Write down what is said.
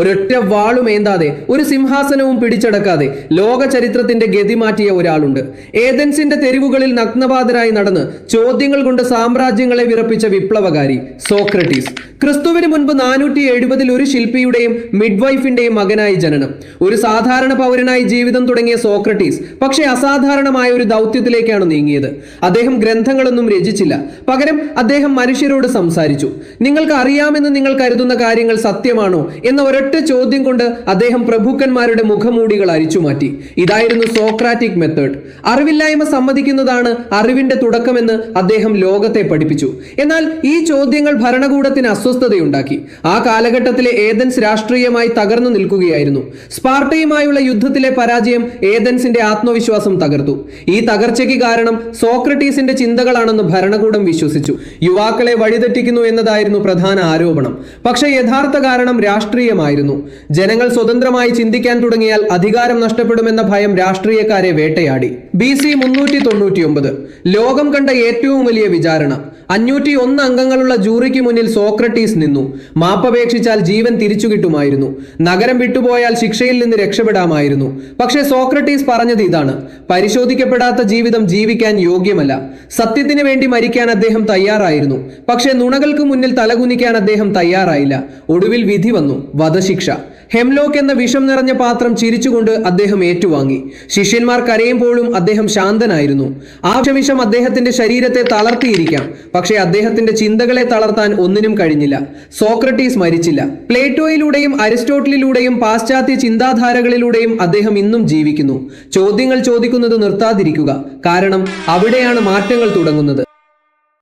ഒരൊറ്റ വാളുമേന്താതെ ഒരു സിംഹാസനവും പിടിച്ചടക്കാതെ ലോക ചരിത്രത്തിന്റെ ഗതി മാറ്റിയ ഒരാളുണ്ട്. ഏതൻസിന്റെ തെരുവുകളിൽ നഗ്നപാതരായി നടന്ന് ചോദ്യങ്ങൾ കൊണ്ട് സാമ്രാജ്യങ്ങളെ വിറപ്പിച്ച വിപ്ലവകാരി സോക്രട്ടീസ്. ക്രിസ്തുവിന് മുൻപ് 470 ഒരു ശില്പിയുടെയും മിഡ്വൈഫിന്റെയും മകനായി ജനനം. ഒരു സാധാരണ പൗരനായി ജീവിതം തുടങ്ങിയ സോക്രട്ടീസ് പക്ഷേ അസാധാരണമായ ഒരു ദൗത്യത്തിലേക്കാണ് നീങ്ങിയത്. അദ്ദേഹം ഗ്രന്ഥങ്ങളൊന്നും രചിച്ചില്ല. പകരം അദ്ദേഹം മനുഷ്യരോട് സംസാരിച്ചു. നിങ്ങൾക്ക് അറിയാമെന്ന് നിങ്ങൾ കരുതുന്ന കാര്യങ്ങൾ സത്യമാണോ എന്ന ഒരൊറ്റ ചോദ്യം കൊണ്ട് അദ്ദേഹം പ്രഭുക്കന്മാരുടെ മുഖമൂടികൾ അരിച്ചുമാറ്റി. ഇതായിരുന്നു സോക്രാറ്റിക് മെത്തേഡ്. അറിവില്ലായ്മ സമ്മതിക്കുന്നതാണ് അറിവിന്റെ തുടക്കമെന്ന് അദ്ദേഹം ലോകത്തെ പഠിപ്പിച്ചു. എന്നാൽ ഈ ചോദ്യങ്ങൾ ഭരണകൂടത്തിന് അസ്വസ്ഥതയുണ്ടാക്കി. ആ കാലഘട്ടത്തിലെ ഏതൻസ് രാഷ്ട്രീയമായി തകർന്നു നിൽക്കുകയായിരുന്നു. സ്പാർട്ടയുമായുള്ള യുദ്ധത്തിലെ പരാജയം ഏതൻസിന്റെ ആത്മവിശ്വാസം തകർത്തു. ഈ തകർച്ചയ്ക്ക് കാരണം സോക്രട്ടീസിന്റെ ചിന്തകളാണെന്ന് ഭരണകൂടം വിശ്വസിച്ചു. യുവാക്കളെ വഴിതെറ്റിക്കുന്നു എന്നതായിരുന്നു പ്രധാന ആരോപണം. പക്ഷേ യഥാർത്ഥ കാരണം രാഷ്ട്രീയമായിരുന്നു. ജനങ്ങൾ സ്വതന്ത്രമായി ചിന്തിക്കാൻ തുടങ്ങിയാൽ അധികാരം നഷ്ടപ്പെടുമെന്ന ഭയം രാഷ്ട്രീയക്കാരെ വേട്ടയാടി. BC 399 ലോകം കണ്ട ഏറ്റവും വലിയ വിചാരണ. 501 അംഗങ്ങളുള്ള ജൂറിക്ക് മുന്നിൽ സോക്രട്ടീസ് നിന്നു. മാപ്പപേക്ഷിച്ചാൽ ജീവൻ തിരിച്ചു കിട്ടുമായിരുന്നു. നഗരം വിട്ടുപോയാൽ ശിക്ഷയിൽ നിന്ന് രക്ഷപ്പെടാമായിരുന്നു. പക്ഷേ സോക്രട്ടീസ് പറഞ്ഞത് ഇതാണ്: പരിശോധിക്കപ്പെടാത്ത ജീവിതം ജീവിക്കാൻ യോഗ്യമല്ല. സത്യത്തിന് വേണ്ടി മരിക്കാൻ അദ്ദേഹം തയ്യാറായിരുന്നു. പക്ഷേ നുണകൾക്ക് മുന്നിൽ തലകുനിക്കാൻ അദ്ദേഹം തയ്യാറായില്ല. ഒടുവിൽ വിധി വന്നു: വധശിക്ഷ. ഹെംലോക്ക് എന്ന വിഷം നിറഞ്ഞ പാത്രം ചിരിച്ചുകൊണ്ട് അദ്ദേഹം ഏറ്റുവാങ്ങി. ശിഷ്യന്മാർ കരയുമ്പോഴും അദ്ദേഹം ശാന്തനായിരുന്നു. ആ വിഷം അദ്ദേഹത്തിന്റെ ശരീരത്തെ തളർത്തിയിരിക്കാം, പക്ഷേ അദ്ദേഹത്തിന്റെ ചിന്തകളെ തളർത്താൻ ഒന്നിനും കഴിഞ്ഞില്ല. സോക്രട്ടീസ് മരിച്ചില്ല. പ്ലേറ്റോയിലൂടെയും അരിസ്റ്റോട്ടിലിലൂടെയും പാശ്ചാത്യ ചിന്താധാരകളിലൂടെയും അദ്ദേഹം ഇന്നും ജീവിക്കുന്നു. ചോദ്യങ്ങൾ ചോദിക്കുന്നത് നിർത്താതിരിക്കുക, കാരണം അവിടെയാണ് മാറ്റങ്ങൾ തുടങ്ങുന്നത്.